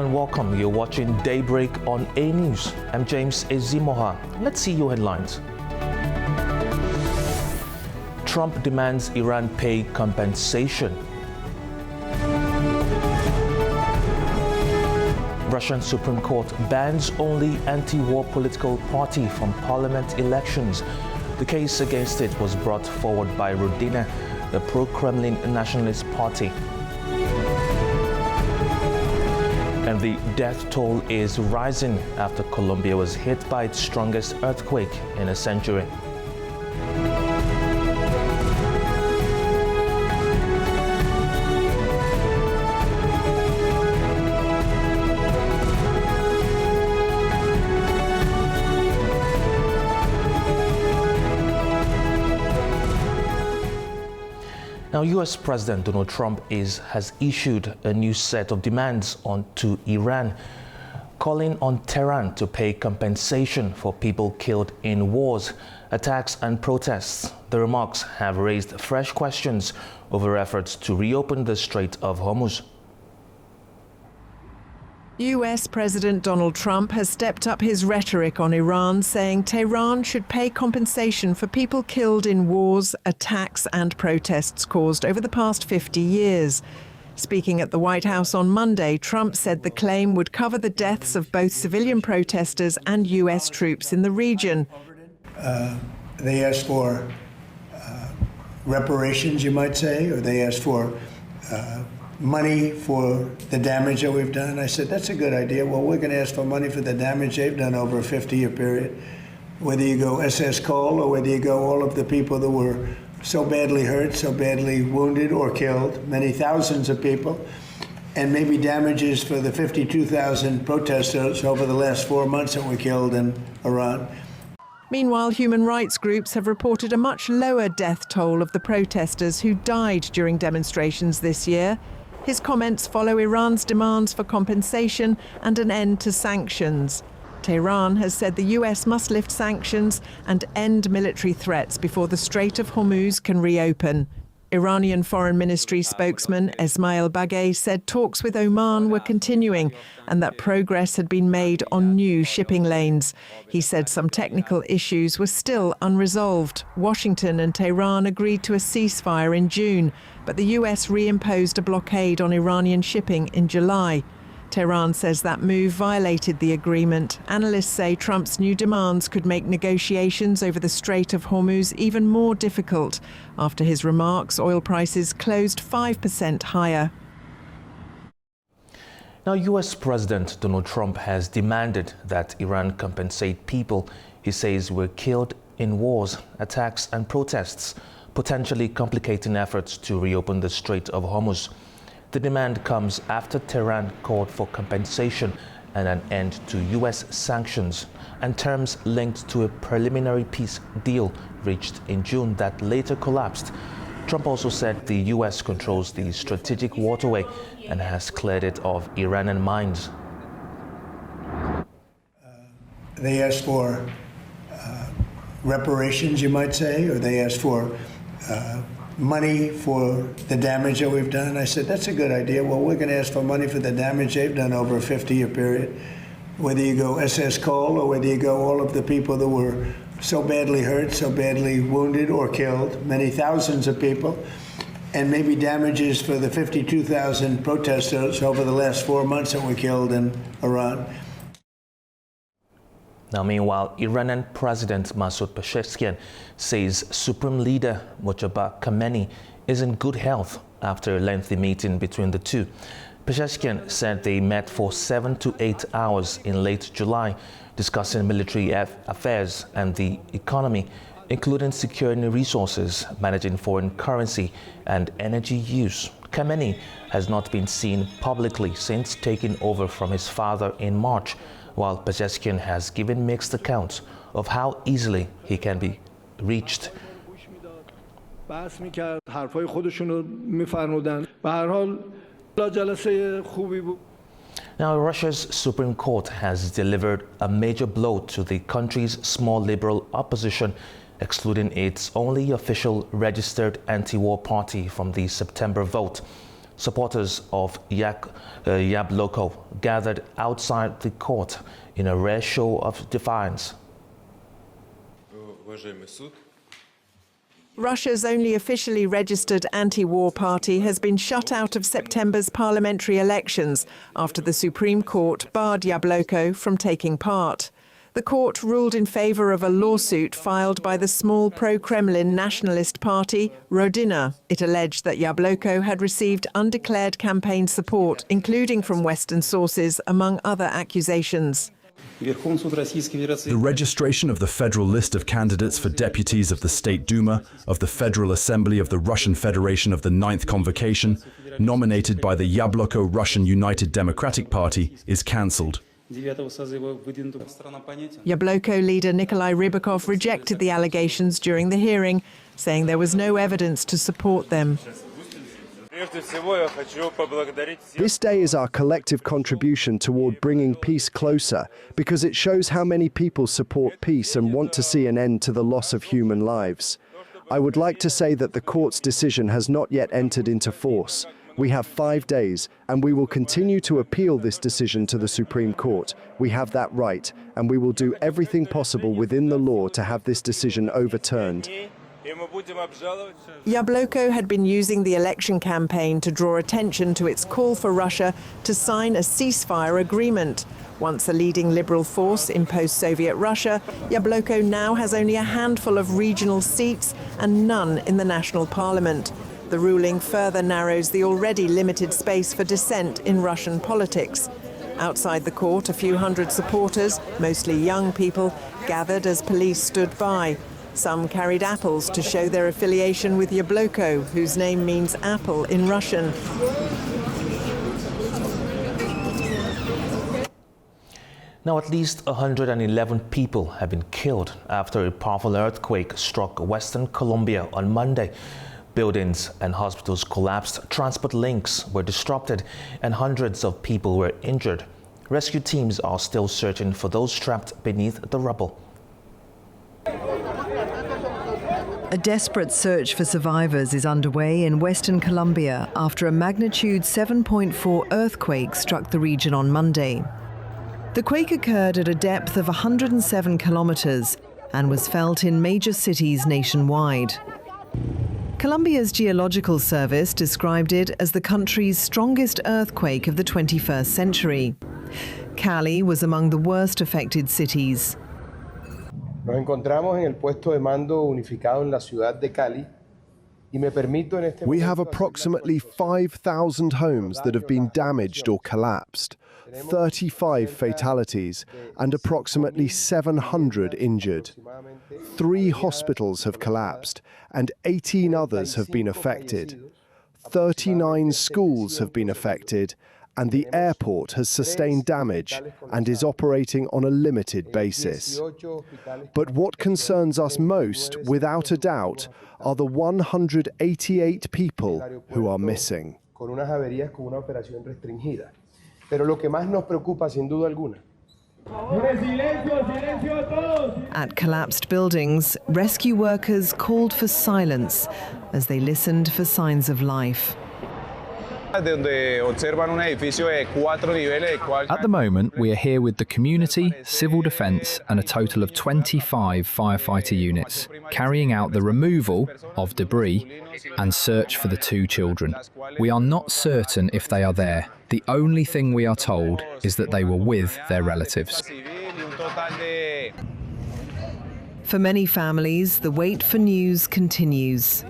and welcome. You're watching Daybreak on A News. I'm James Ezimoha. Let's see your headlines. Trump demands Iran pay compensation. Russian Supreme Court bans only anti-war political party from parliament elections. The case against it was brought forward by Rodina, the pro-Kremlin nationalist party. And the death toll is rising after Colombia was hit by its strongest earthquake in a century. Now, U.S. President Donald Trump has issued a new set of demands to Iran, calling on Tehran to pay compensation for people killed in wars, attacks and protests. The remarks have raised fresh questions over efforts to reopen the Strait of Hormuz. US President Donald Trump has stepped up his rhetoric on Iran, saying Tehran should pay compensation for people killed in wars, attacks and protests caused over the past 50 years. Speaking at the White House on Monday, Trump said the claim would cover the deaths of both civilian protesters and US troops in the region. They asked for reparations, you might say, or they asked for money for the damage that we've done. I said, that's a good idea. Well, we're going to ask for money for the damage they've done over a 50-year period. Whether you go SS Cole or whether you go all of the people that were so badly hurt, so badly wounded or killed, many thousands of people, and maybe damages for the 52,000 protesters over the last 4 months that were killed in Iran. Meanwhile, human rights groups have reported a much lower death toll of the protesters who died during demonstrations this year. His comments follow Iran's demands for compensation and an end to sanctions. Tehran has said the US must lift sanctions and end military threats before the Strait of Hormuz can reopen. Iranian Foreign Ministry spokesman Esmail Baghaei said talks with Oman were continuing and that progress had been made on new shipping lanes. He said some technical issues were still unresolved. Washington and Tehran agreed to a ceasefire in June, but the US reimposed a blockade on Iranian shipping in July. Tehran says that move violated the agreement. Analysts say Trump's new demands could make negotiations over the Strait of Hormuz even more difficult. After his remarks, oil prices closed 5% higher. Now, U.S. President Donald Trump has demanded that Iran compensate people he says were killed in wars, attacks and protests, potentially complicating efforts to reopen the Strait of Hormuz. The demand comes after Tehran called for compensation and an end to U.S. sanctions and terms linked to a preliminary peace deal reached in June that later collapsed. Trump also said the U.S. controls the strategic waterway and has cleared it of Iranian mines. They asked for reparations, you might say, or they asked for money for the damage that we've done. I said, that's a good idea. Well, we're going to ask for money for the damage they've done over a 50-year period. Whether you go SS Cole or whether you go all of the people that were so badly hurt, so badly wounded or killed, many thousands of people, and maybe damages for the 52,000 protesters over the last 4 months that were killed in Iran. Now, meanwhile, Iranian President Masoud Pezeshkian says Supreme Leader Mojtaba Khamenei is in good health after a lengthy meeting between the two. Pezeshkian said they met for 7 to 8 hours in late July, discussing military affairs and the economy, including securing resources, managing foreign currency and energy use. Khamenei has not been seen publicly since taking over from his father in March, while Pezeshkian has given mixed accounts of how easily he can be reached. Now, Russia's Supreme Court has delivered a major blow to the country's small liberal opposition, excluding its only official registered anti-war party from the September vote. Supporters of Yabloko gathered outside the court in a rare show of defiance. Russia's only officially registered anti-war party has been shut out of September's parliamentary elections after the Supreme Court barred Yabloko from taking part. The court ruled in favour of a lawsuit filed by the small pro-Kremlin nationalist party, Rodina. It alleged that Yabloko had received undeclared campaign support, including from Western sources, among other accusations. The registration of the federal list of candidates for deputies of the State Duma, of the Federal Assembly of the Russian Federation of the 9th Convocation, nominated by the Yabloko Russian United Democratic Party, is cancelled. Yabloko leader Nikolai Rybakov rejected the allegations during the hearing, saying there was no evidence to support them. This day is our collective contribution toward bringing peace closer, because it shows how many people support peace and want to see an end to the loss of human lives. I would like to say that the court's decision has not yet entered into force. We have 5 days, and we will continue to appeal this decision to the Supreme Court. We have that right, and we will do everything possible within the law to have this decision overturned. Yabloko had been using the election campaign to draw attention to its call for Russia to sign a ceasefire agreement. Once a leading liberal force in post-Soviet Russia, Yabloko now has only a handful of regional seats and none in the national parliament. The ruling further narrows the already limited space for dissent in Russian politics. Outside the court, a few hundred supporters, mostly young people, gathered as police stood by. Some carried apples to show their affiliation with Yabloko, whose name means apple in Russian. Now, at least 111 people have been killed after a powerful earthquake struck western Colombia on Monday. Buildings and hospitals collapsed, transport links were disrupted, and hundreds of people were injured. Rescue teams are still searching for those trapped beneath the rubble. A desperate search for survivors is underway in western Colombia after a magnitude 7.4 earthquake struck the region on Monday. The quake occurred at a depth of 107 kilometers and was felt in major cities nationwide. Colombia's Geological Service described it as the country's strongest earthquake of the 21st century. Cali was among the worst affected cities. Nos encontramos en el puesto de mando unificado en la ciudad de Cali. We have approximately 5,000 homes that have been damaged or collapsed, 35 fatalities, and approximately 700 injured. 3 hospitals have collapsed, and 18 others have been affected. 39 schools have been affected, and the airport has sustained damage and is operating on a limited basis. But what concerns us most, without a doubt, are the 188 people who are missing. At collapsed buildings, rescue workers called for silence as they listened for signs of life. At the moment, we are here with the community, civil defence and a total of 25 firefighter units, carrying out the removal of debris and search for the 2 children. We are not certain if they are there. The only thing we are told is that they were with their relatives. For many families, the wait for news continues.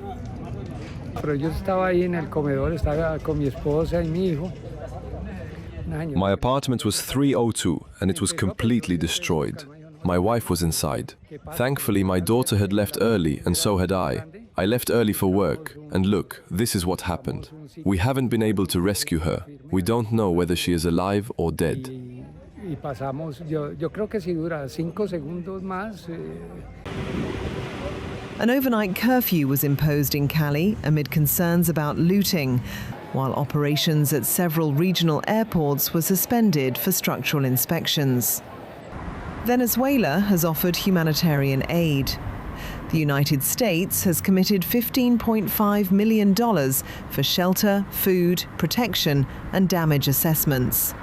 My apartment was 302 and it was completely destroyed. My wife was inside. Thankfully, my daughter had left early and so had I. I left early for work, and look, this is what happened. We haven't been able to rescue her. We don't know whether she is alive or dead. An overnight curfew was imposed in Cali amid concerns about looting, while operations at several regional airports were suspended for structural inspections. Venezuela has offered humanitarian aid. The United States has committed $15.5 million for shelter, food, protection and damage assessments.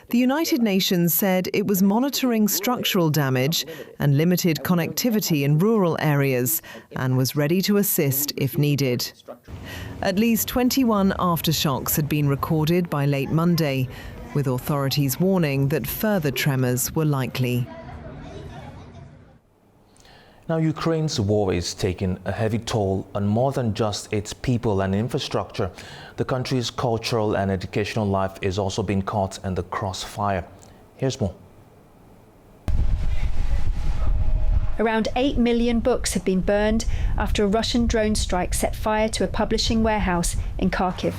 The United Nations said it was monitoring structural damage and limited connectivity in rural areas and was ready to assist if needed. At least 21 aftershocks had been recorded by late Monday, with authorities warning that further tremors were likely. Now, Ukraine's war is taking a heavy toll on more than just its people and infrastructure. The country's cultural and educational life is also being caught in the crossfire. Here's more. Around 8 million books have been burned after a Russian drone strike set fire to a publishing warehouse in Kharkiv.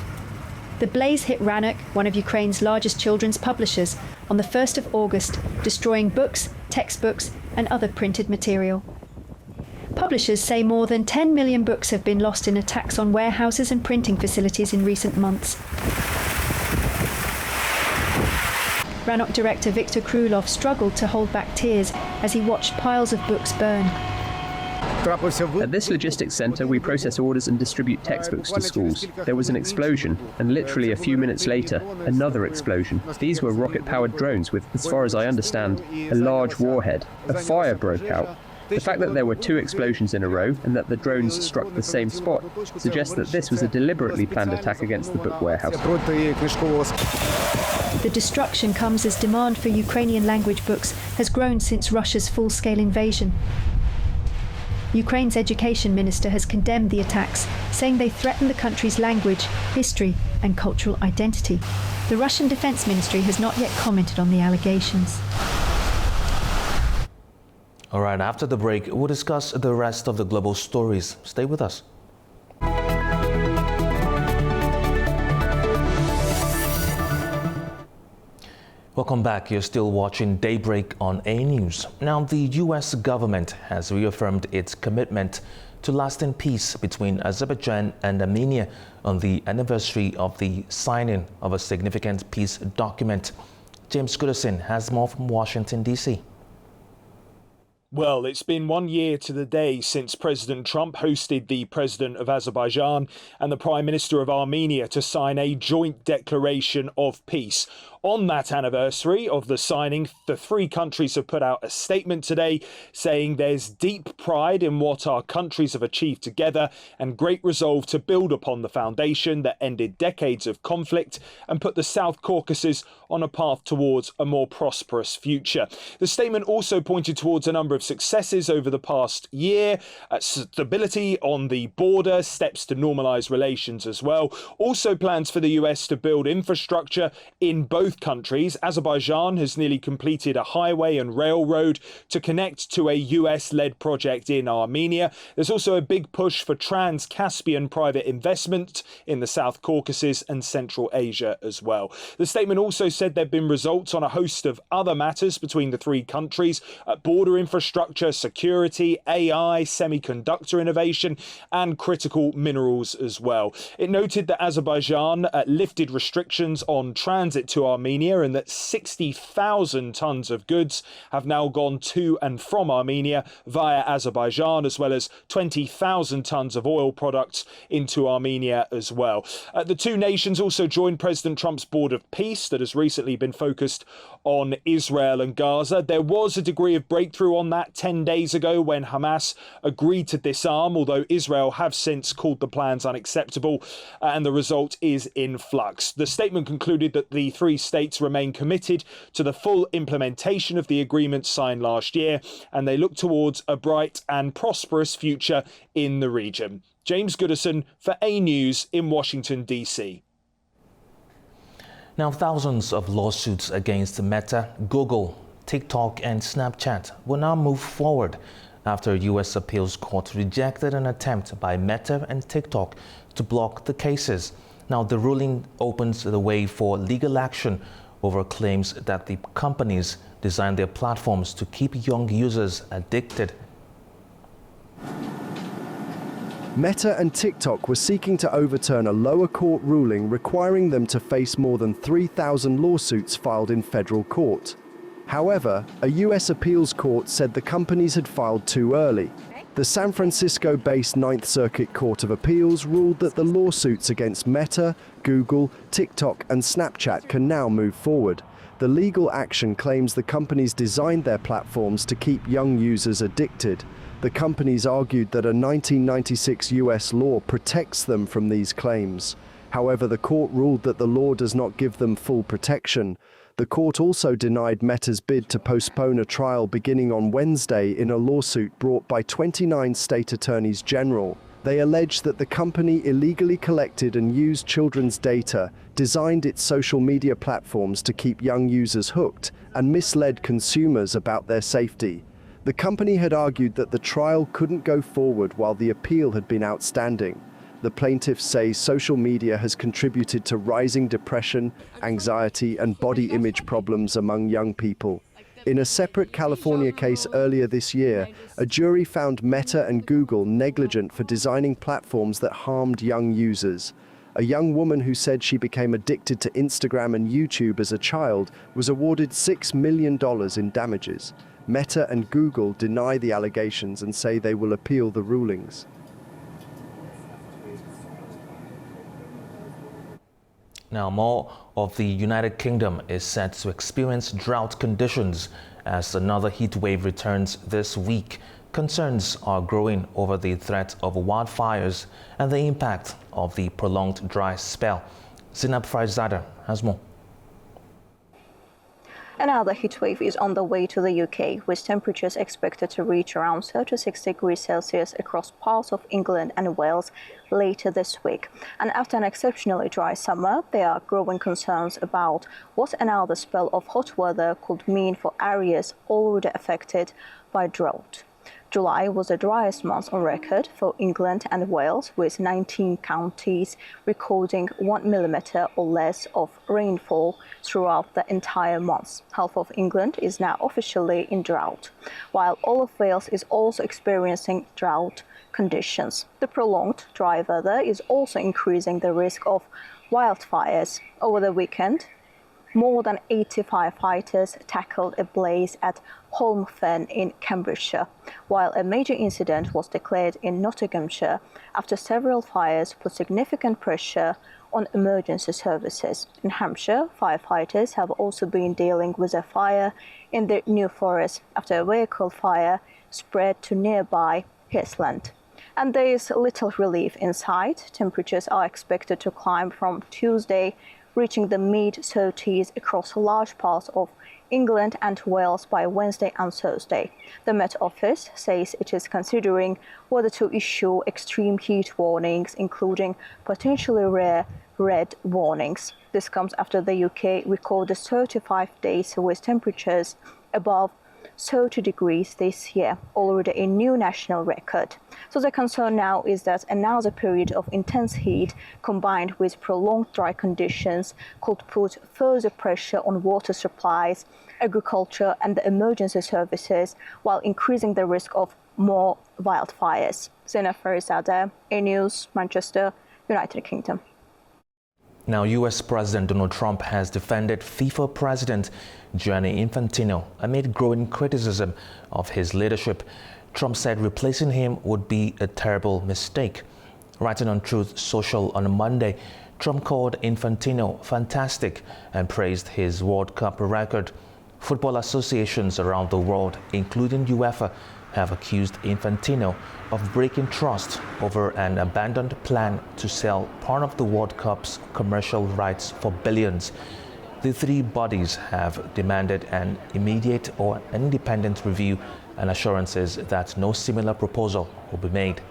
The blaze hit Ranok, one of Ukraine's largest children's publishers, on the 1st of August, destroying books, textbooks and other printed material. Publishers say more than 10 million books have been lost in attacks on warehouses and printing facilities in recent months. Ranok director Viktor Krylov struggled to hold back tears as he watched piles of books burn. At this logistics centre, we process orders and distribute textbooks to schools. There was an explosion, and literally a few minutes later, another explosion. These were rocket-powered drones with, as far as I understand, a large warhead. A fire broke out. The fact that there were 2 explosions in a row and that the drones struck the same spot suggests that this was a deliberately planned attack against the book warehouse. The destruction comes as demand for Ukrainian language books has grown since Russia's full-scale invasion. Ukraine's education minister has condemned the attacks, saying they threaten the country's language, history and cultural identity. The Russian Defense Ministry has not yet commented on the allegations. All right, after the break, we'll discuss the rest of the global stories. Stay with us. Welcome back. You're still watching Daybreak on A News. Now, the U.S. government has reaffirmed its commitment to lasting peace between Azerbaijan and Armenia on the anniversary of the signing of a significant peace document. James Goodison has more from Washington, D.C. Well, it's been 1 year to the day since President Trump hosted the President of Azerbaijan and the Prime Minister of Armenia to sign a joint declaration of peace. On that anniversary of the signing, the 3 countries have put out a statement today saying there's deep pride in what our countries have achieved together and great resolve to build upon the foundation that ended decades of conflict and put the South Caucasus on a path towards a more prosperous future. The statement also pointed towards a number of successes over the past year, stability on the border, steps to normalise relations as well. Also plans for the US to build infrastructure in both countries. Azerbaijan has nearly completed a highway and railroad to connect to a US-led project in Armenia. There's also a big push for trans-Caspian private investment in the South Caucasus and Central Asia as well. The statement also said there have been results on a host of other matters between the 3 countries, border infrastructure, security, AI, semiconductor innovation, and critical minerals as well. It noted that Azerbaijan lifted restrictions on transit to Armenia and that 60,000 tons of goods have now gone to and from Armenia via Azerbaijan, as well as 20,000 tons of oil products into Armenia as well. The 2 nations also joined President Trump's Board of Peace that has recently been focused on Israel and Gaza. There was a degree of breakthrough on that 10 days ago when Hamas agreed to disarm, although Israel have since called the plans unacceptable, and the result is in flux. The statement concluded that the 3 states remain committed to the full implementation of the agreement signed last year, and they look towards a bright and prosperous future in the region. James Goodison for A News in Washington, D.C. Now, thousands of lawsuits against Meta, Google, TikTok and Snapchat will now move forward after a U.S. appeals court rejected an attempt by Meta and TikTok to block the cases. Now, the ruling opens the way for legal action over claims that the companies designed their platforms to keep young users addicted. Meta and TikTok were seeking to overturn a lower court ruling requiring them to face more than 3,000 lawsuits filed in federal court. However, a US appeals court said the companies had filed too early. The San Francisco-based Ninth Circuit Court of Appeals ruled that the lawsuits against Meta, Google, TikTok and Snapchat can now move forward. The legal action claims the companies designed their platforms to keep young users addicted. The companies argued that a 1996 US law protects them from these claims. However, the court ruled that the law does not give them full protection. The court also denied Meta's bid to postpone a trial beginning on Wednesday in a lawsuit brought by 29 state attorneys general. They allege that the company illegally collected and used children's data, designed its social media platforms to keep young users hooked, and misled consumers about their safety. The company had argued that the trial couldn't go forward while the appeal had been outstanding. The plaintiffs say social media has contributed to rising depression, anxiety, and body image problems among young people. In a separate California case earlier this year, a jury found Meta and Google negligent for designing platforms that harmed young users. A young woman who said she became addicted to Instagram and YouTube as a child was awarded $6 million in damages. Meta and Google deny the allegations and say they will appeal the rulings. Now, more of the United Kingdom is set to experience drought conditions as another heat wave returns this week. Concerns are growing over the threat of wildfires and the impact of the prolonged dry spell. Zinab Faizada has more. Another heatwave is on the way to the UK, with temperatures expected to reach around 36 degrees Celsius across parts of England and Wales later this week. And after an exceptionally dry summer, there are growing concerns about what another spell of hot weather could mean for areas already affected by drought. July was the driest month on record for England and Wales, with 19 counties recording 1 millimetre or less of rainfall throughout the entire month. Half of England is now officially in drought, while all of Wales is also experiencing drought conditions. The prolonged dry weather is also increasing the risk of wildfires. Over the weekend, more than 80 firefighters tackled a blaze at Holmfen in Cambridgeshire, while a major incident was declared in Nottinghamshire after several fires put significant pressure on emergency services. In Hampshire, firefighters have also been dealing with a fire in the New Forest after a vehicle fire spread to nearby Heathland. And there is little relief in sight. Temperatures are expected to climb from Tuesday, reaching the mid-30s across large parts of England and Wales by Wednesday and Thursday. The Met Office says it is considering whether to issue extreme heat warnings, including potentially rare red warnings. This comes after the UK recorded 35 days with temperatures above 30 degrees this year, already a new national record. So the concern now is that another period of intense heat combined with prolonged dry conditions could put further pressure on water supplies, agriculture and the emergency services, while increasing the risk of more wildfires. Zena Farizadeh, A News, Manchester, United Kingdom. Now, US President Donald Trump has defended FIFA President Gianni Infantino amid growing criticism of his leadership. Trump said replacing him would be a terrible mistake. Writing on Truth Social on Monday, Trump called Infantino fantastic and praised his World Cup record. Football associations around the world, including UEFA, have accused Infantino of breaking trust over an abandoned plan to sell part of the World Cup's commercial rights for billions. The three bodies have demanded an immediate or independent review and assurances that no similar proposal will be made.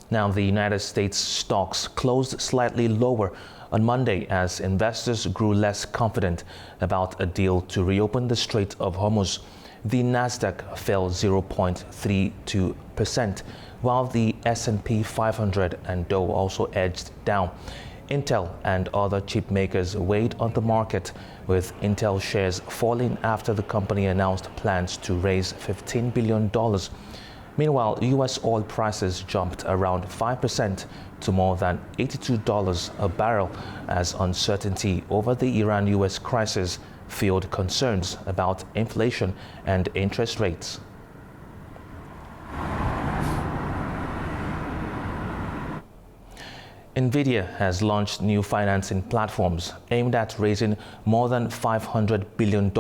Now, the United States stocks closed slightly lower on Monday as investors grew less confident about a deal to reopen the Strait of Hormuz. The Nasdaq fell 0.32%, while the S&P 500 and Dow also edged down. Intel and other chip makers weighed on the market, with Intel shares falling after the company announced plans to raise $15 billion. Meanwhile, U.S. oil prices jumped around 5% to more than $82 a barrel as uncertainty over the Iran-U.S. crisis fueled concerns about inflation and interest rates. NVIDIA has launched new financing platforms aimed at raising more than $500 billion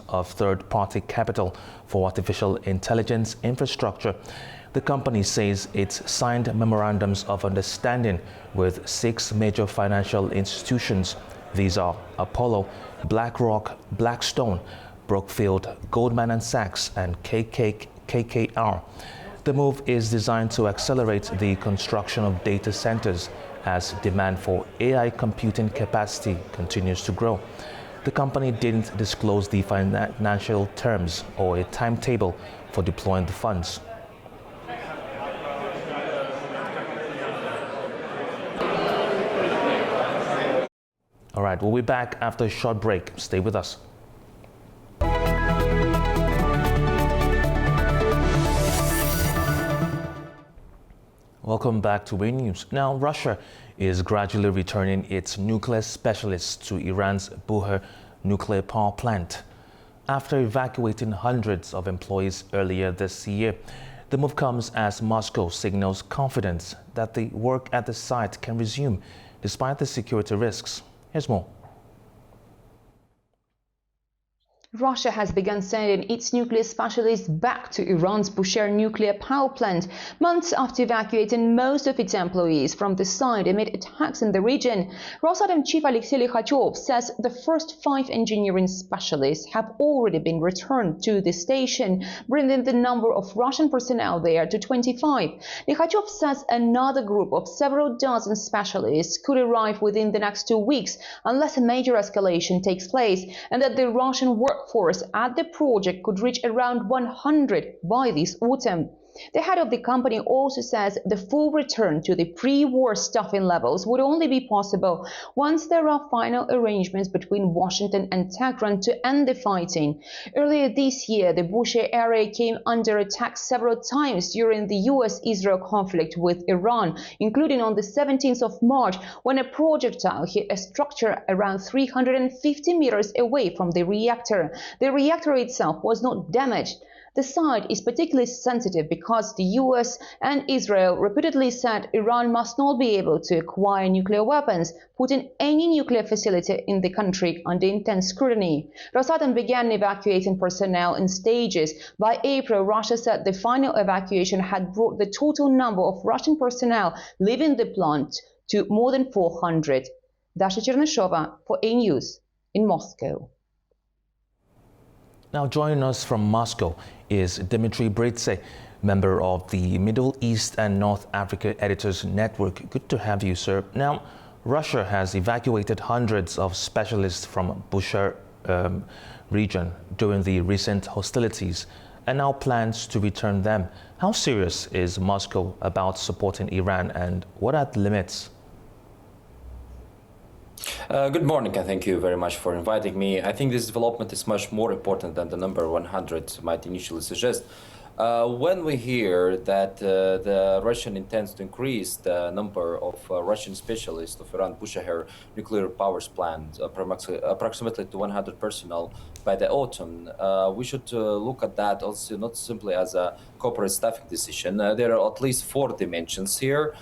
of third-party capital for artificial intelligence infrastructure. The company says it's signed memorandums of understanding with 6 major financial institutions. These are Apollo, BlackRock, Blackstone, Brookfield, Goldman & Sachs, and KKR. The move is designed to accelerate the construction of data centers as demand for AI computing capacity continues to grow. The company didn't disclose the financial terms or a timetable for deploying the funds. All right, we'll be back after a short break. Stay with us. Welcome back to WAY News. Now, Russia is gradually returning its nuclear specialists to Iran's Bushehr nuclear power plant. After evacuating hundreds of employees earlier this year, the move comes as Moscow signals confidence that the work at the site can resume despite the security risks. Here's more. Russia has begun sending its nuclear specialists back to Iran's Bushehr nuclear power plant months after evacuating most of its employees from the site amid attacks in the region. Rosatom chief Alexei Likhatov says the first 5 engineering specialists have already been returned to the station, bringing the number of Russian personnel there to 25. Likhatov says another group of several dozen specialists could arrive within the next 2 weeks unless a major escalation takes place, and that the Russian workforce at the project could reach around 100 by this autumn. The head of the company also says the full return to the pre-war staffing levels would only be possible once there are final arrangements between Washington and Tehran to end the fighting. Earlier this year, the Bushehr area came under attack several times during the US-Israel conflict with Iran, including on the 17th of March when a projectile hit a structure around 350 meters away from the reactor. The reactor itself was not damaged. The site is particularly sensitive because the US and Israel repeatedly said Iran must not be able to acquire nuclear weapons, putting any nuclear facility in the country under intense scrutiny. Rosatom began evacuating personnel in stages. By April, Russia said the final evacuation had brought the total number of Russian personnel leaving the plant to more than 400. Dasha Chernyshova for A News in Moscow. Now joining us from Moscow is Dmitry Britse, member of the Middle East and North Africa Editors Network. Good to have you, sir. Now, Russia has evacuated hundreds of specialists from Bushehr region during the recent hostilities and now plans to return them. How serious is Moscow about supporting Iran, and what are the limits? Good morning, and thank you very much for inviting me. I think this development is much more important than the number 100 might initially suggest. When we hear that the Russian intends to increase the number of Russian specialists of Iran Bushehr nuclear power plant approximately to 100 personnel by the autumn, we should look at that also not simply as a corporate staffing decision. There are at least 4 dimensions here.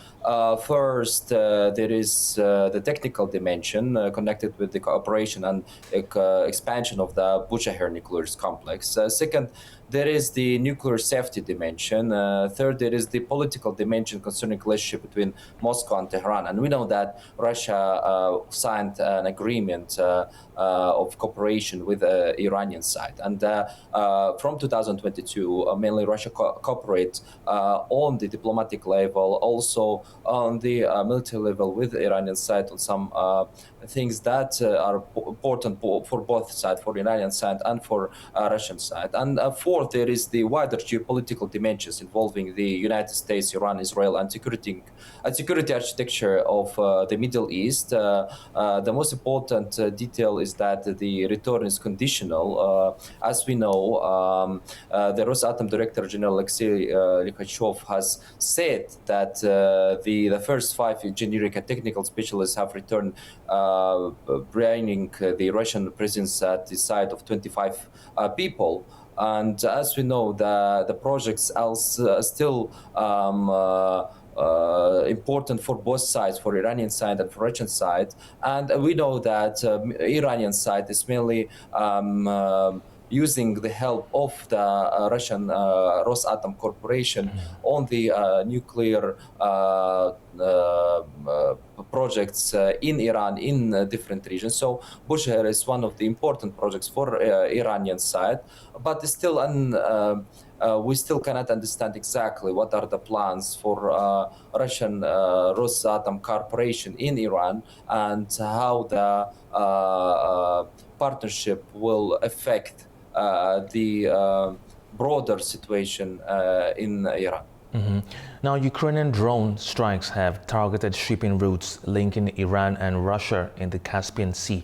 First, there is the technical dimension connected with the cooperation and expansion of the Bushehr nuclear complex. Second, there is the nuclear safety dimension. Third, there is the political dimension concerning relationship between Moscow and Tehran. And we know that Russia signed an agreement of cooperation with the Iranian side. And from 2022, mainly Russia cooperates on the diplomatic level, also on the military level with the Iranian side on some things that are important for both sides, for the Iranian side and for Russian side. And fourth, there is the wider geopolitical dimensions involving the United States, Iran, Israel, and security architecture of the Middle East. The most important detail is that the return is conditional. As we know, the Rosatom Director General Alexei Likhachev has said that the first 5 generic and technical specialists have returned, bringing the Russian presence at the site of 25 people. And as we know, the projects are still important for both sides, for Iranian side and for Russian side. And we know that Iranian side is mainly using the help of the Russian Rosatom Corporation on the nuclear projects in Iran in different regions. So Bushehr is one of the important projects for Iranian side, but still we still cannot understand exactly what are the plans for Russian Rosatom Corporation in Iran and how the partnership will affect the broader situation in Iran. Now, Ukrainian drone strikes have targeted shipping routes linking Iran and Russia in the Caspian Sea.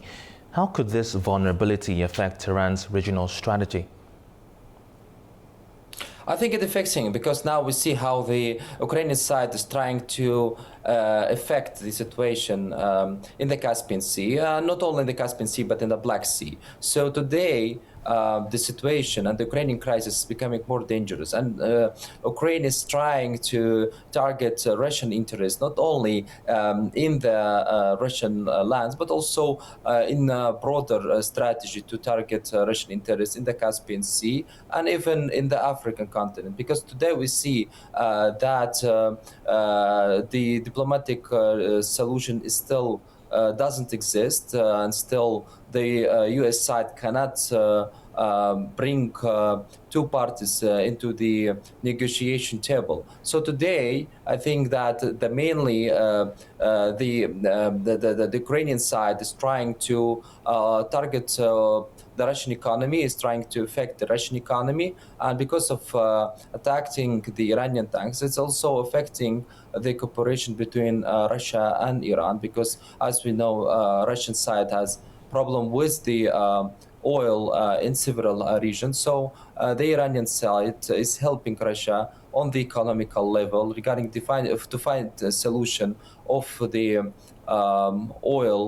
How could this vulnerability affect Iran's regional strategy? I think it affects him because now we see how the Ukrainian side is trying to affect the situation in the Caspian Sea, not only in the Caspian Sea, but in the Black Sea. So today, the situation and the Ukrainian crisis is becoming more dangerous. And Ukraine is trying to target Russian interests, not only in the Russian lands, but also in a broader strategy to target Russian interests in the Caspian Sea and even in the African continent. Because today we see that the diplomatic solution is still doesn't exist, and still the U.S. side cannot bring two parties into the negotiation table. So today, I think that the mainly the Ukrainian side is trying to target the Russian economy, is trying to affect the Russian economy, and because of attacking the Iranian tanks, it's also affecting the cooperation between Russia and Iran, because as we know, Russian side has problem with the oil in several regions. So the Iranian side is helping Russia on the economical level regarding to find a solution of the oil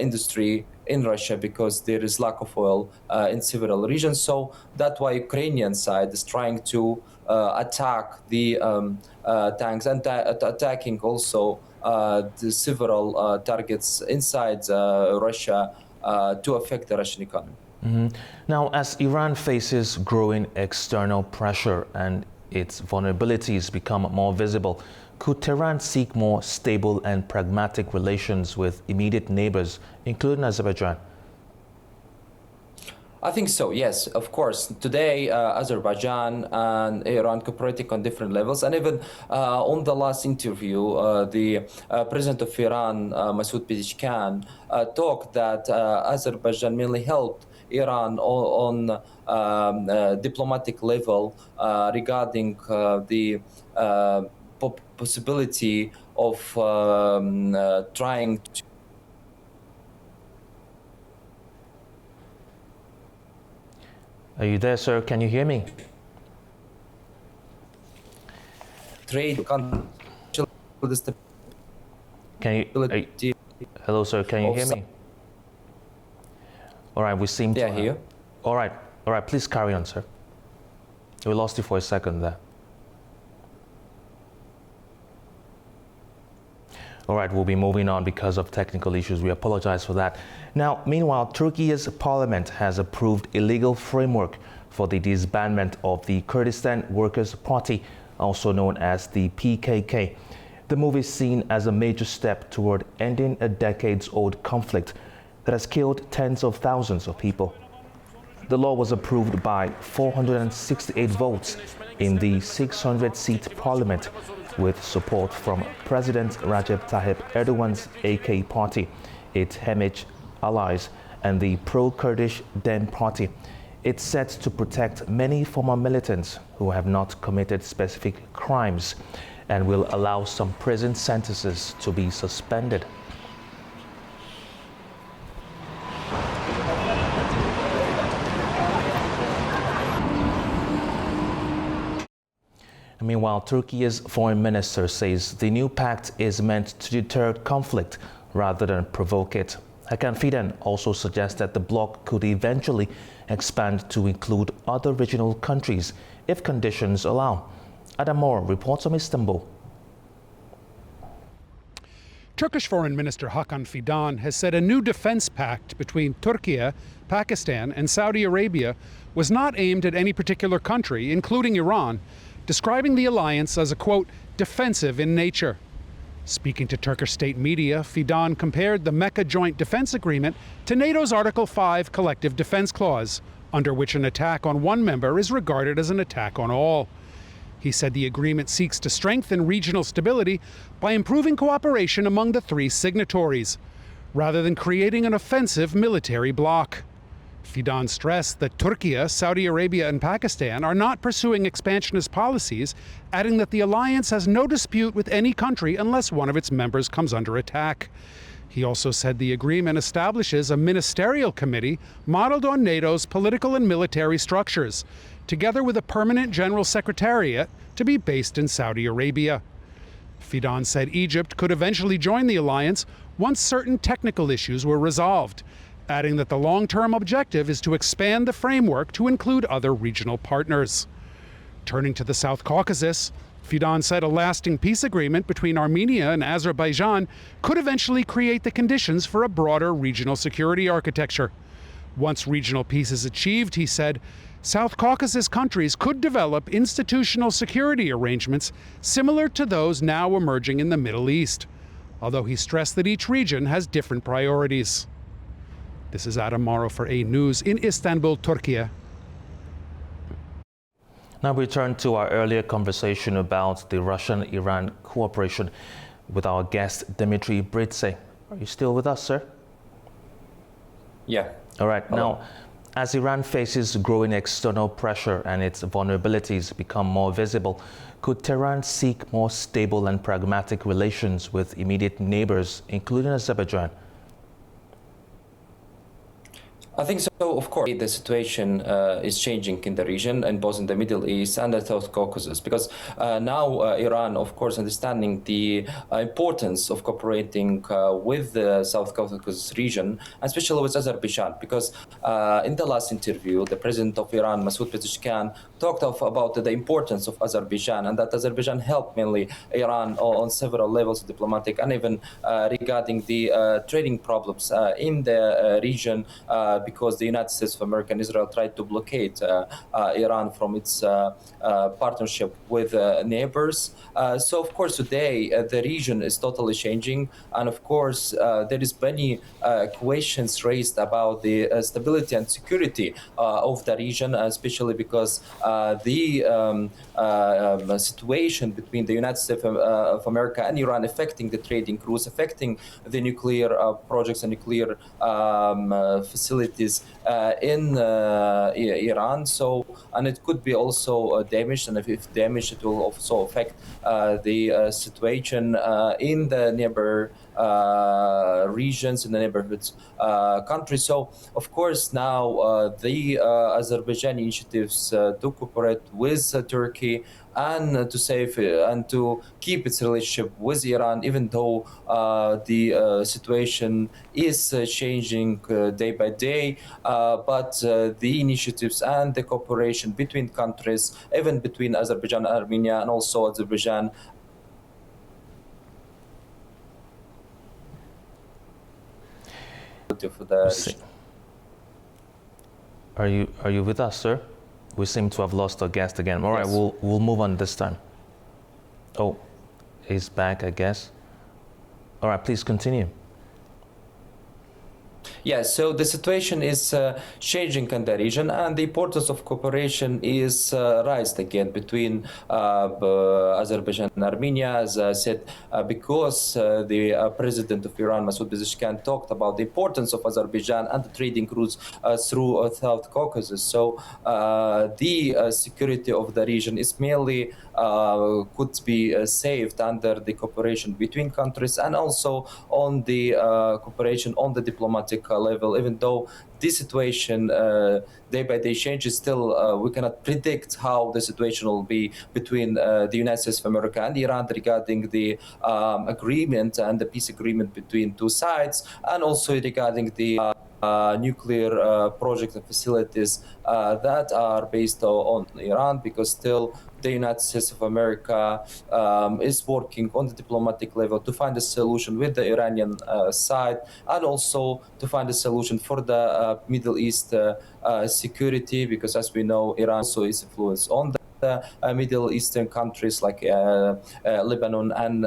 industry in Russia, because there is lack of oil in several regions. So that's why Ukrainian side is trying to attack the tanks and attacking also the several targets inside Russia to affect the Russian economy. Now, as Iran faces growing external pressure and its vulnerabilities become more visible, could Tehran seek more stable and pragmatic relations with immediate neighbors, including Azerbaijan? I think so, yes, of course. Today, Azerbaijan and Iran cooperating on different levels. And even on the last interview, the president of Iran, Masoud Pezeshkian, talked that Azerbaijan mainly helped Iran on diplomatic level regarding the possibility of trying to Are you there, sir? Can you hear me? trade. Can you? Hello, sir. Can you hear me? All right. We seem to. Yeah, here. All right. All right. Please carry on, sir. We lost you for a second there. All right, we'll be moving on because of technical issues. We apologize for that. Now, meanwhile, Turkey's parliament has approved a legal framework for the disbandment of the Kurdistan Workers' Party, also known as the PKK. The move is seen as a major step toward ending a decades-old conflict that has killed tens of thousands of people. The law was approved by 468 votes in the 600-seat parliament, with support from President Recep Tayyip Erdogan's AK party, its Hemich allies, and the pro-Kurdish DEM party. It's set to protect many former militants who have not committed specific crimes and will allow some prison sentences to be suspended. Meanwhile, Turkey's foreign minister says the new pact is meant to deter conflict rather than provoke it. Hakan Fidan also suggests that the bloc could eventually expand to include other regional countries if conditions allow. Adam Moore reports from Istanbul. Turkish Foreign Minister Hakan Fidan has said a new defense pact between Turkey, Pakistan and Saudi Arabia was not aimed at any particular country, including Iran, describing the alliance as a, quote, defensive in nature. Speaking to Turkish state media, Fidan compared the Mecca Joint Defense Agreement to NATO's Article 5 Collective Defense Clause, under which an attack on one member is regarded as an attack on all. He said the agreement seeks to strengthen regional stability by improving cooperation among the three signatories, rather than creating an offensive military bloc. Fidan stressed that Turkey, Saudi Arabia and Pakistan are not pursuing expansionist policies, adding that the alliance has no dispute with any country unless one of its members comes under attack. He also said the agreement establishes a ministerial committee modeled on NATO's political and military structures, together with a permanent general secretariat to be based in Saudi Arabia. Fidan said Egypt could eventually join the alliance once certain technical issues were resolved, adding that the long-term objective is to expand the framework to include other regional partners. Turning to the South Caucasus, Fidan said a lasting peace agreement between Armenia and Azerbaijan could eventually create the conditions for a broader regional security architecture. Once regional peace is achieved, he said, South Caucasus countries could develop institutional security arrangements similar to those now emerging in the Middle East, although he stressed that each region has different priorities. This is Adam Morrow for A News in Istanbul, Turkey. Now we turn to our earlier conversation about the Russian-Iran cooperation with our guest Dmitry Britse. Are you still with us, sir? Yeah. All right. Hello. Now, as Iran faces growing external pressure and its vulnerabilities become more visible, could Tehran seek more stable and pragmatic relations with immediate neighbors, including Azerbaijan? I think so, of course. The situation is changing in the region, and both in the Middle East and the South Caucasus, because now Iran, of course, understanding the importance of cooperating with the South Caucasus region, especially with Azerbaijan, because in the last interview, the president of Iran, Masoud Pezeshkian, talked about the importance of Azerbaijan, and that Azerbaijan helped mainly Iran on several levels, diplomatic and even regarding the trading problems in the region, because the United States of America and Israel tried to blockade Iran from its partnership with neighbors. So, of course, today the region is totally changing, and of course there is many questions raised about the stability and security of the region, especially because the situation between the United States of America and Iran affecting the trading routes, affecting the nuclear projects and nuclear facilities in Iran. So, and it could be also damaged, and if damaged, it will also affect the situation in the neighbor regions, in the neighborhoods countries. So, of course, now the Azerbaijan initiatives to cooperate with Turkey and to save and to keep its relationship with Iran, even though the situation is changing day by day. But the initiatives and the cooperation between countries, even between Azerbaijan and Armenia, and also Azerbaijan. Are you with us, sir? We seem to have lost our guest again. All right, Yes. we'll move on this time. Oh, he's back, I guess. All right, please continue. Yes, so the situation is changing in the region, and the importance of cooperation is raised again between Azerbaijan and Armenia, as I said, because the president of Iran, Masoud Pezeshkian, talked about the importance of Azerbaijan and the trading routes through South Caucasus. So the security of the region is merely could be saved under the cooperation between countries, and also on the cooperation on the diplomatic level, even though this situation day by day changes, still we cannot predict how the situation will be between the United States of America and Iran regarding the agreement and the peace agreement between two sides, and also regarding the nuclear projects and facilities that are based on Iran, because still the United States of America is working on the diplomatic level to find a solution with the Iranian side, and also to find a solution for the Middle East security, because as we know, Iran also is influenced on the Middle Eastern countries like Lebanon and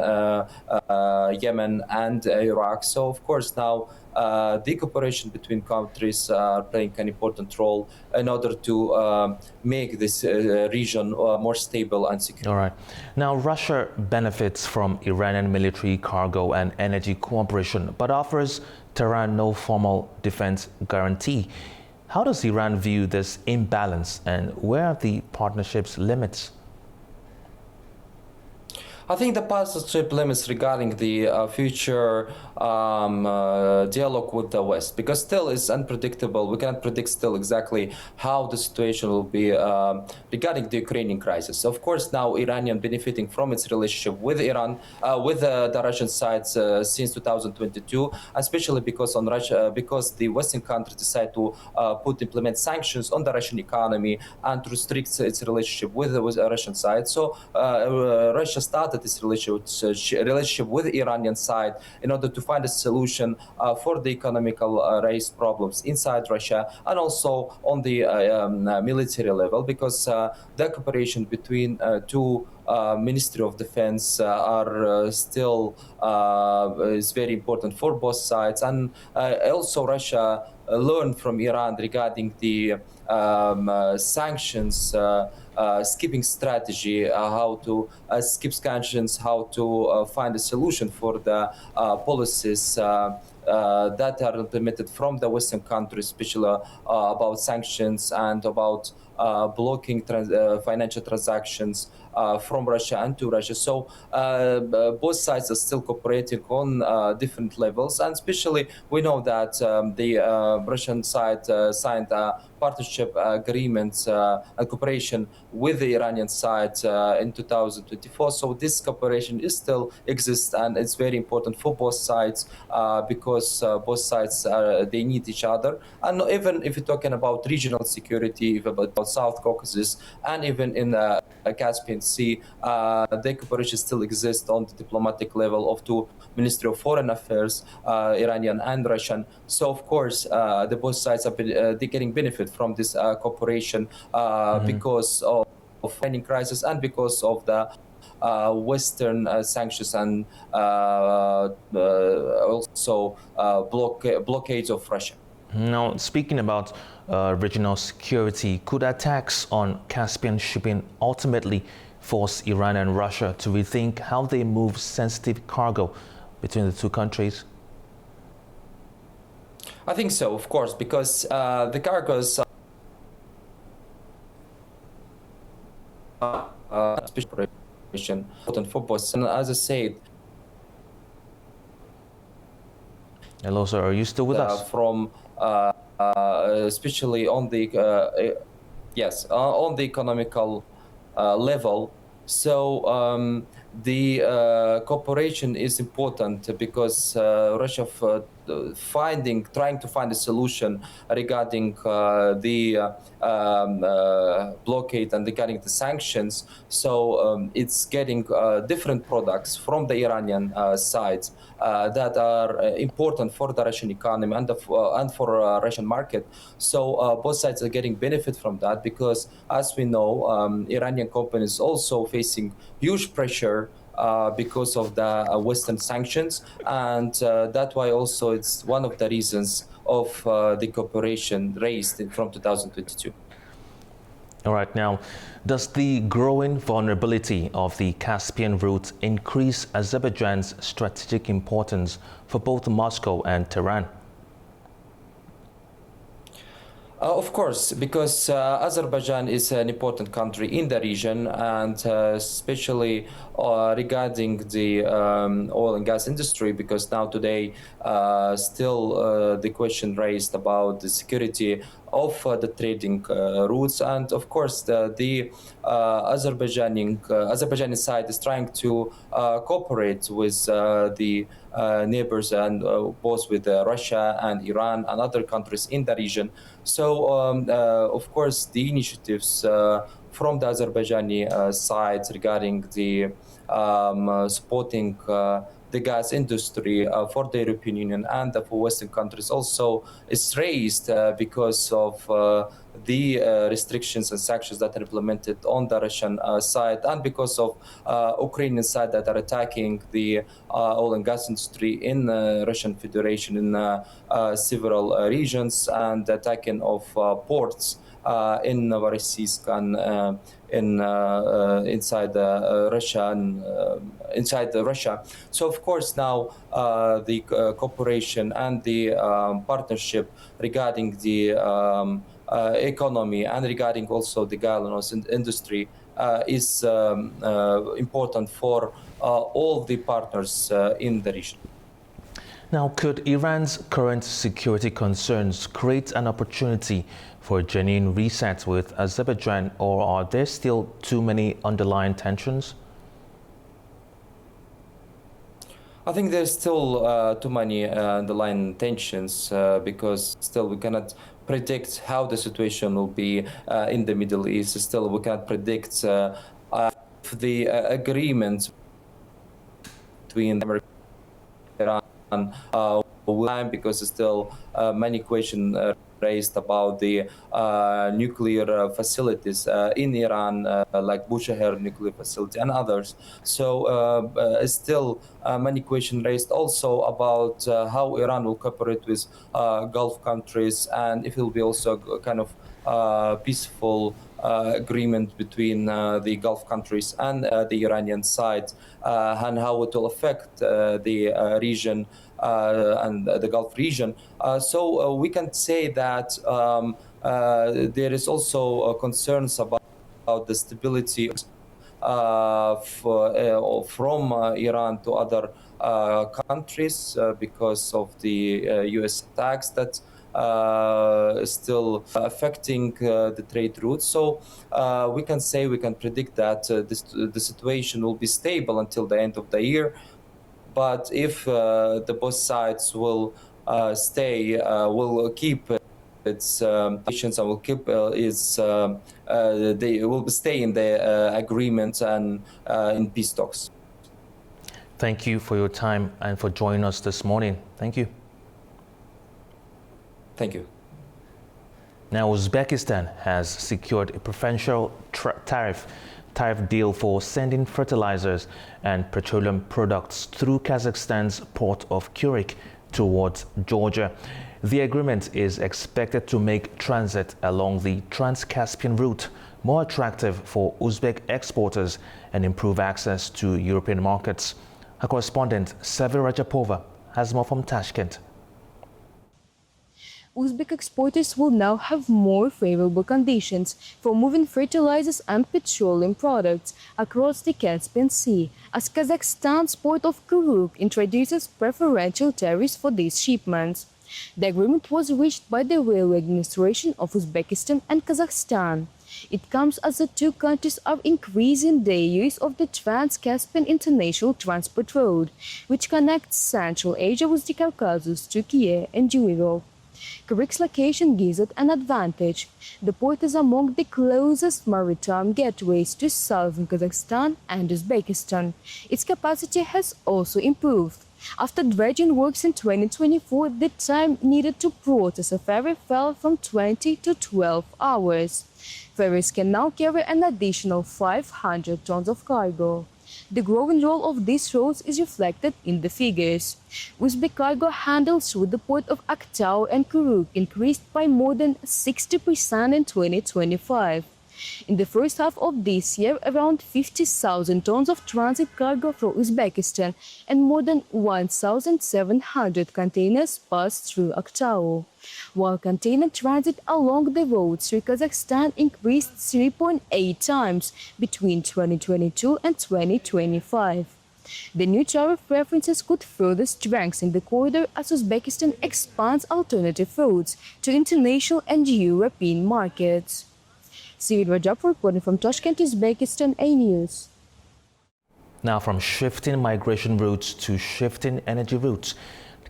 Yemen and Iraq. So of course now the cooperation between countries are playing an important role in order to make this region more stable and secure. All right. Now, Russia benefits from Iranian military, cargo, and energy cooperation, but offers Tehran no formal defense guarantee. How does Iran view this imbalance, and where are the partnership's limits? I think the partnership limits regarding the future dialogue with the West, because still it's unpredictable. We cannot predict still exactly how the situation will be regarding the Ukrainian crisis. Of course, now Iranian benefiting from its relationship with Iran, with the Russian side since 2022, especially because on Russia, because the Western countries decide to implement sanctions on the Russian economy and to restrict its relationship with the Russian side. So Russia started this relationship with the Iranian side in order to find a solution for the economical race problems inside Russia, and also on the military level, because the cooperation between two Ministry of Defense are still is very important for both sides. And also Russia learned from Iran regarding the sanctions skipping strategy, how to skip sanctions, how to find a solution for the policies that are implemented from the Western countries, especially about sanctions and about blocking financial transactions from Russia and to Russia. So both sides are still cooperating on different levels, and especially we know that the Russian side signed partnership agreements and cooperation with the Iranian side in 2024. So this cooperation is still exists, and it's very important for both sides because both sides they need each other. And even if you're talking about regional security, about South Caucasus, and even in the Caspian Sea, the cooperation still exists on the diplomatic level of two Ministry of Foreign Affairs, Iranian and Russian. So of course, the both sides are they're getting benefit from this cooperation because of any crisis and because of the Western sanctions and also blockades of Russia. Now, speaking about regional security, could attacks on Caspian shipping ultimately force Iran and Russia to rethink how they move sensitive cargo between the two countries? I think so, of course, because the cargoes important for both. And as I said, hello, sir. Are you still with us? From especially on the yes, on the economical level. So the cooperation is important because Russia trying to find a solution regarding the blockade and regarding the sanctions. So it's getting different products from the Iranian side that are important for the Russian economy and for Russian market. So both sides are getting benefit from that because, as we know, Iranian companies also facing huge pressure because of the Western sanctions, and that's why also it's one of the reasons of the cooperation raised from 2022. All right, now, does the growing vulnerability of the Caspian route increase Azerbaijan's strategic importance for both Moscow and Tehran? Of course, because Azerbaijan is an important country in the region, and especially regarding the oil and gas industry, because now today still the question raised about the security of the trading routes, and of course the Azerbaijani side is trying to cooperate with the neighbors, and both with Russia and Iran and other countries in the region. So of course the initiatives from the Azerbaijani side regarding the supporting the gas industry for the European Union and for Western countries also is raised because of the restrictions and sanctions that are implemented on the Russian side, and because of Ukrainian side that are attacking the oil and gas industry in Russian Federation in several regions, and attacking of ports in Novorossiysk and inside Russia and inside Russia. So of course now the cooperation and the partnership regarding the economy and regarding also the gas industry is important for all the partners in the region. Now, could Iran's current security concerns create an opportunity for a genuine reset with Azerbaijan, or are there still too many underlying tensions? I think there's still too many underlying tensions because still we cannot predict how the situation will be in the Middle East. Still, we cannot predict the agreement between America and Iran because still many questions raised about the nuclear facilities in Iran, like Bushehr nuclear facility and others. So still many questions raised also about how Iran will cooperate with Gulf countries, and if it will be also a kind of peaceful agreement between the Gulf countries and the Iranian side, and how it will affect the region and the Gulf region. So we can say that there is also concerns about the stability from Iran to other countries because of the US attacks that still affecting the trade routes. So we can predict that the situation will be stable until the end of the year. But if the both sides will keep its patience and will keep they will stay in the agreement and in peace talks. Thank you for your time and for joining us this morning. Thank you. Thank you. Now, Uzbekistan has secured a preferential tariff deal for sending fertilizers and petroleum products through Kazakhstan's port of Kuryk towards Georgia. The agreement is expected to make transit along the Trans-Caspian route more attractive for Uzbek exporters and improve access to European markets. Our correspondent, Savi Rajapova, has more from Tashkent. Uzbek exporters will now have more favorable conditions for moving fertilizers and petroleum products across the Caspian Sea, as Kazakhstan's port of Kuryk introduces preferential tariffs for these shipments. The agreement was reached by the Railway Administration of Uzbekistan and Kazakhstan. It comes as the two countries are increasing their use of the Trans-Caspian International Transport Road, which connects Central Asia with the Caucasus, Turkey and Europe. Kuryk's location gives it an advantage. The port is among the closest maritime gateways to southern Kazakhstan and Uzbekistan. Its capacity has also improved. After dredging works in 2024, the time needed to process a ferry fell from 20 to 12 hours. Ferries can now carry an additional 500 tons of cargo. The growing role of these roads is reflected in the figures. Uzbek cargo handles through the port of Aktau and Kuruk increased by more than 60% in 2025. In the first half of this year, around 50,000 tons of transit cargo from Uzbekistan and more than 1,700 containers passed through Aktau, while container transit along the roads through Kazakhstan increased 3.8 times between 2022 and 2025. The new tariff preferences could further strengthen the corridor as Uzbekistan expands alternative routes to international and European markets. Sirid Rajab reporting from Tashkent, Uzbekistan, A News. Now, from shifting migration routes to shifting energy routes,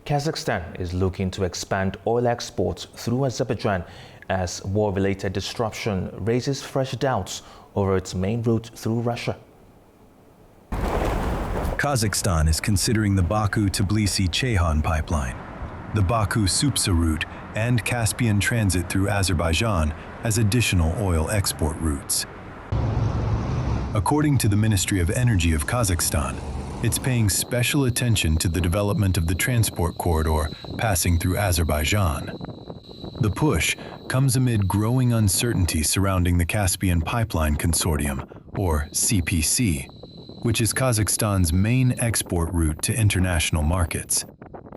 Kazakhstan is looking to expand oil exports through Azerbaijan as war-related disruption raises fresh doubts over its main route through Russia. Kazakhstan is considering the Baku-Tbilisi-Ceyhan pipeline, the Baku-Supsa route, and Caspian transit through Azerbaijan as additional oil export routes. According to the Ministry of Energy of Kazakhstan, it's paying special attention to the development of the transport corridor passing through Azerbaijan. The push comes amid growing uncertainty surrounding the Caspian Pipeline Consortium, or CPC, which is Kazakhstan's main export route to international markets.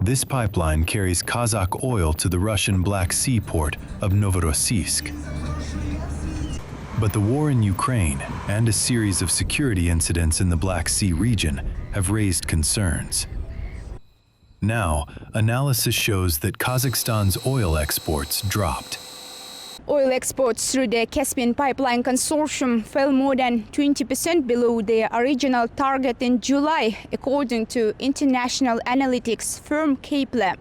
This pipeline carries Kazakh oil to the Russian Black Sea port of Novorossiysk. But the war in Ukraine and a series of security incidents in the Black Sea region have raised concerns. Now, analysis shows that Kazakhstan's oil exports dropped. Oil exports through the Caspian Pipeline Consortium fell more than 20% below their original target in July, according to international analytics firm Kepler.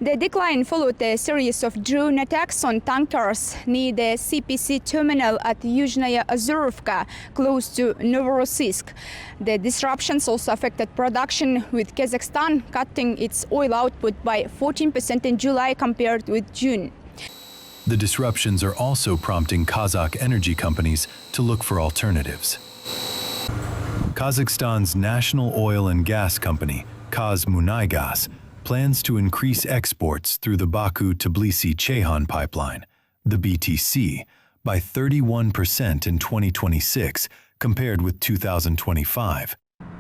The decline followed a series of drone attacks on tankers near the CPC terminal at Yuzhnaya Azurovka, close to Novorossiysk. The disruptions also affected production, with Kazakhstan cutting its oil output by 14% in July compared with June. The disruptions are also prompting Kazakh energy companies to look for alternatives. Kazakhstan's national oil and gas company, Kazmunaygas, plans to increase exports through the Baku-Tbilisi-Ceyhan pipeline, the BTC, by 31% in 2026 compared with 2025,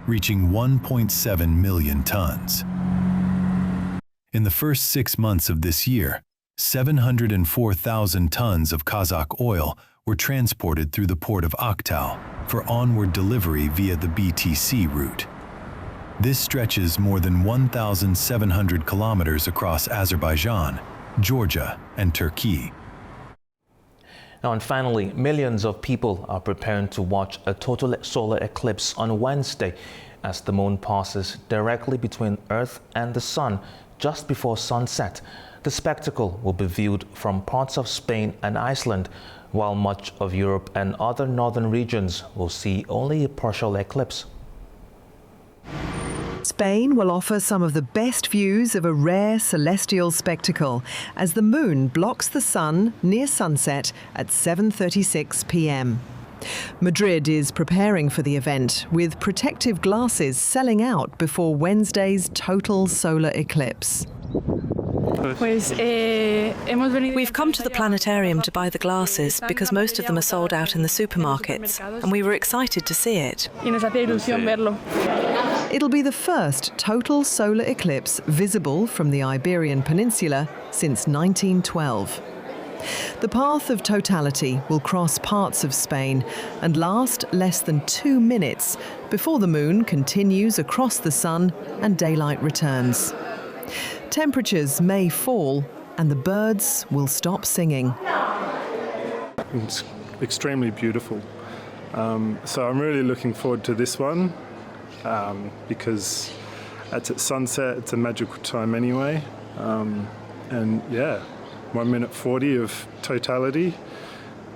reaching 1.7 million tons. In the first 6 months of this year, 704,000 tons of Kazakh oil were transported through the port of Aktau for onward delivery via the BTC route. This stretches more than 1,700 kilometers across Azerbaijan, Georgia, and Turkey. Now, and finally, millions of people are preparing to watch a total solar eclipse on Wednesday as the moon passes directly between Earth and the Sun just before sunset. The spectacle will be viewed from parts of Spain and Iceland, while much of Europe and other northern regions will see only a partial eclipse. Spain will offer some of the best views of a rare celestial spectacle as the moon blocks the sun near sunset at 7:36 p.m. Madrid is preparing for the event, with protective glasses selling out before Wednesday's total solar eclipse. We've come to the planetarium to buy the glasses because most of them are sold out in the supermarkets, and we were excited to see it. It'll be the first total solar eclipse visible from the Iberian Peninsula since 1912. The path of totality will cross parts of Spain and last less than 2 minutes before the moon continues across the sun and daylight returns. Temperatures may fall and the birds will stop singing. It's extremely beautiful. So I'm really looking forward to this one because at sunset it's a magical time anyway. And yeah, 1 minute 40 of totality.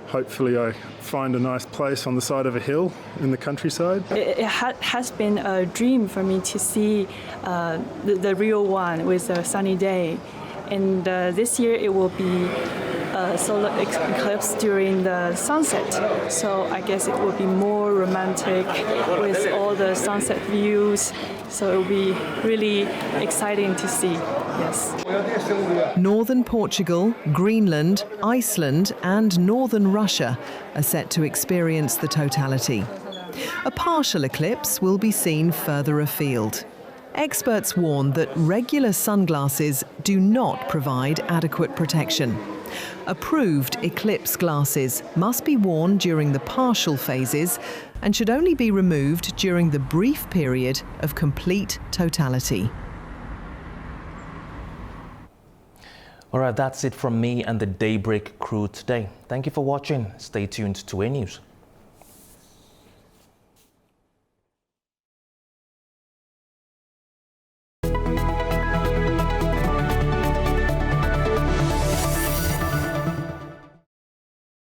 Hopefully I find a nice place on the side of a hill in the countryside. It has been a dream for me to see the real one with a sunny day. And this year it will be solar eclipse during the sunset. So I guess it will be more romantic with all the sunset views. So it will be really exciting to see. Yes. Northern Portugal, Greenland, Iceland and northern Russia are set to experience the totality. A partial eclipse will be seen further afield. Experts warn that regular sunglasses do not provide adequate protection. Approved eclipse glasses must be worn during the partial phases and should only be removed during the brief period of complete totality. All right, that's it from me and the Daybreak crew today. Thank you for watching. Stay tuned to A News.